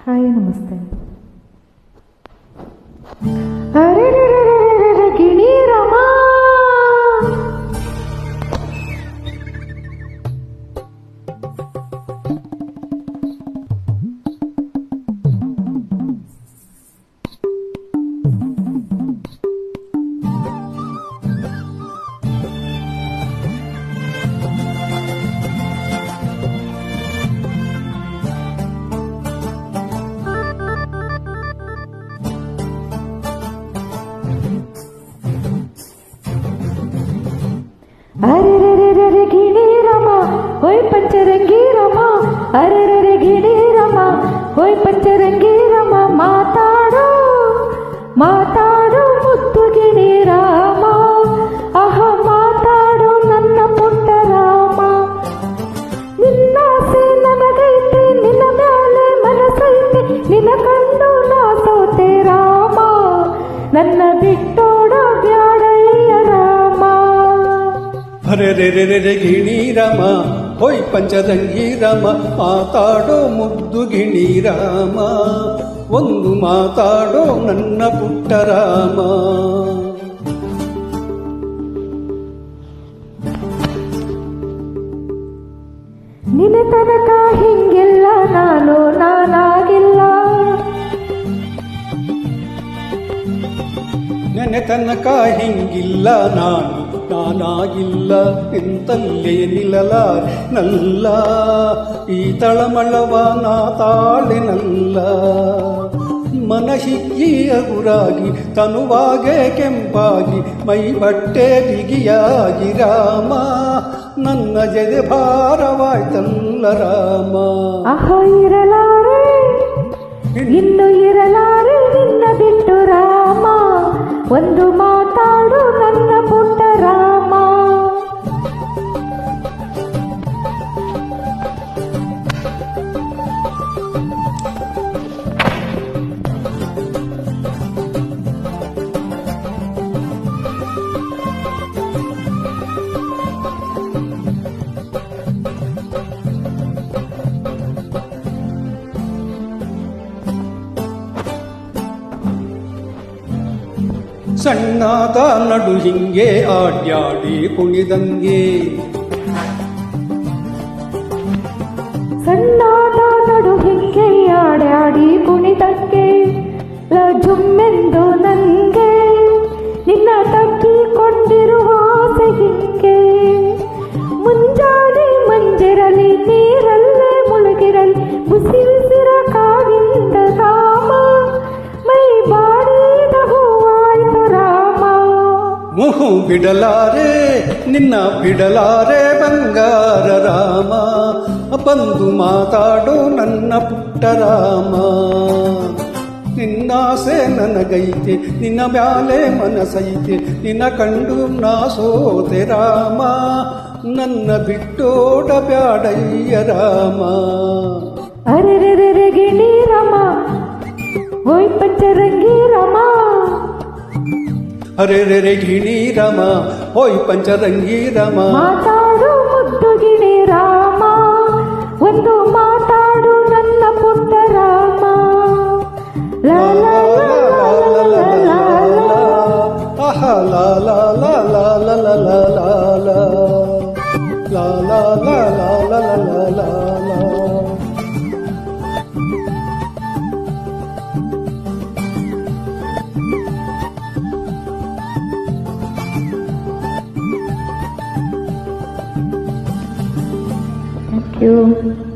Hi ನಮಸ್ತೆ. ಅರೆ ಗಿಣಿ ರಮ ಅರೆ ಗಿಣಿ ರಮ ಹೋಯ್ ಪಂಚರಂಗಿ ರಮ ಅರೆ ಗಿಣಿ ರಮ ಹೋಯ್ ಪಂಚರಂಗಿ ರಮ ಮಾತಾಡೋ ಮಾತಾಡೋ ಮುದ್ದು ಗಿಣಿ ರಾಮ ಅಹ ಮಾತಾಡೋ ನನ್ನ ಪುಟ್ಟ ರಾಮ. ನಿನ್ನಾಸೆ ನನಗೈತೆ ನಿನ್ನ ಮ್ಯಾಲೆ ಮನಸೈತೆ ನಿನ್ನ ಕಂಡು ನಾ ಸೋತೆ ರಾಮ ನನ್ನ ಬಿಟ್ಟೋಡ ಬ್ಯಾಡಯ್ಯ ರಾಮ. ಅರೆ ಗಿಣಿ ರಾಮ ಹೋಯ್ ಪಂಚರಂಗಿ ರಾಮ ಮಾತಾಡೋ ಮುದ್ದು ಗಿಣಿ ರಾಮ ಒಂದು ಮಾತಾಡೋ ನನ್ನ ಪುಟ್ಟ ರಾಮ. ನಿನ್ನ ತನಕ ಹಿಂಗಿಲ್ಲ ನಾನಾಗಿಲ್ಲ ನೆನೆ ತನಕ ಹಿಂಗಿಲ್ಲ ನಾನಾಗಿಲ್ಲ ಎಂತಲ್ಲೇ ನಿಲ್ಲಲಾರನಲ್ಲ ಈ ತಳಮಳವ ನಾ ತಾಳೆನಲ್ಲ. ಮನ ಹಿಗ್ಗಿಯ ಗುರಾಗಿ ತನುವಾಗೆ ಕೆಂಪಾಗಿ ಮೈ ಬಟ್ಟೆ ಬಿಗಿಯಾಗಿ ರಾಮ ನನ್ನ ಜದೆ ಭಾರವಾಯ್ತಲ್ಲ ರಾಮ. ಅಹ ಇರಲಾರೆ ಇನ್ನು ಇರಲಾರೆ ನಿನ್ನ ಬಿಟ್ಟು ರಾಮ ಒಂದು ಮಾತಾಡು ನನ್ನ ಪುಟ್ಟ ರಾಮ. ಸಣ್ಣಾದ ನಡು ಹಿಂಗೆ ಆಡ್ಯಾಡಿ ಕುಣಿದಂಗೆ ಸಣ್ಣಾದ ನಡು ಹಿಂಗೆ ಆಡ್ಯಾಡಿ ಕುಣಿದಂಗೆ ಜುಮ್ಮೆಂದು ನಂಗೆ ನಿನ್ನ ತಪ್ಪಿಕೊಂಡಿರುವ ಆಸೆ ಹಿಂಗೆ. ಮುಂಜಾನೆ ಮಂಜಿರಲಿ ನೀರಲ್ಲೇ ಮುಳುಗಿರಲಿ ಬಿಸಿ ಬಿಸಿರ ಕಾವಿಂದ ರಾಮ ಮೈ ಬಾಡಿದ ಹೂವಾಯ್ತು ರಾಮ. ಮುಹು ಬಿಡಲಾರೆ ನಿನ್ನ ಬಿಡಲಾರೆ ಬಂಗಾರ ರಾಮ ಬಂದು ಮಾತಾಡೋ ನನ್ನ ಪುಟ್ಟ ರಾಮ. ನಿನ್ನಾಸೆ ನನಗೈತೆ ನಿನ್ನ ಮ್ಯಾಲೆ ಮನಸೈತೆ ನಿನ್ನ ಕಂಡು ನಾ ಸೋತೆ ರಾಮ ನನ್ನ ಬಿಟ್ಟೋಡ ಬ್ಯಾಡಯ್ಯ ರಾಮ. ಅರೆ ಗಿಣಿ ರಮ ಹೋಯ್ ಪಂಚರಂಗಿ ರಮ ಅರೆ ಗಿಣಿ ರಾಮ ಹೋಯ್ ಪಂಚರಂಗಿ ರಾಮ ಮಾತಾಡು ಮುದ್ದು ಗಿಣಿ ರಾಮ ಒಂದು ಮಾತಾಡು ನನ್ನ ಪುಟ್ಟ ರಾಮ. ಲಾ ಲಾ ಲಾ ಲಾ ಆಹ ಲಾ ಲಾ ಲಾ ಲಾ ಲಾ ಲಾ ಲಾ ಲಾ ಲಾ ಲಾ ಲಾ ಲಾ ಲಾ ಲಾ. Thank you.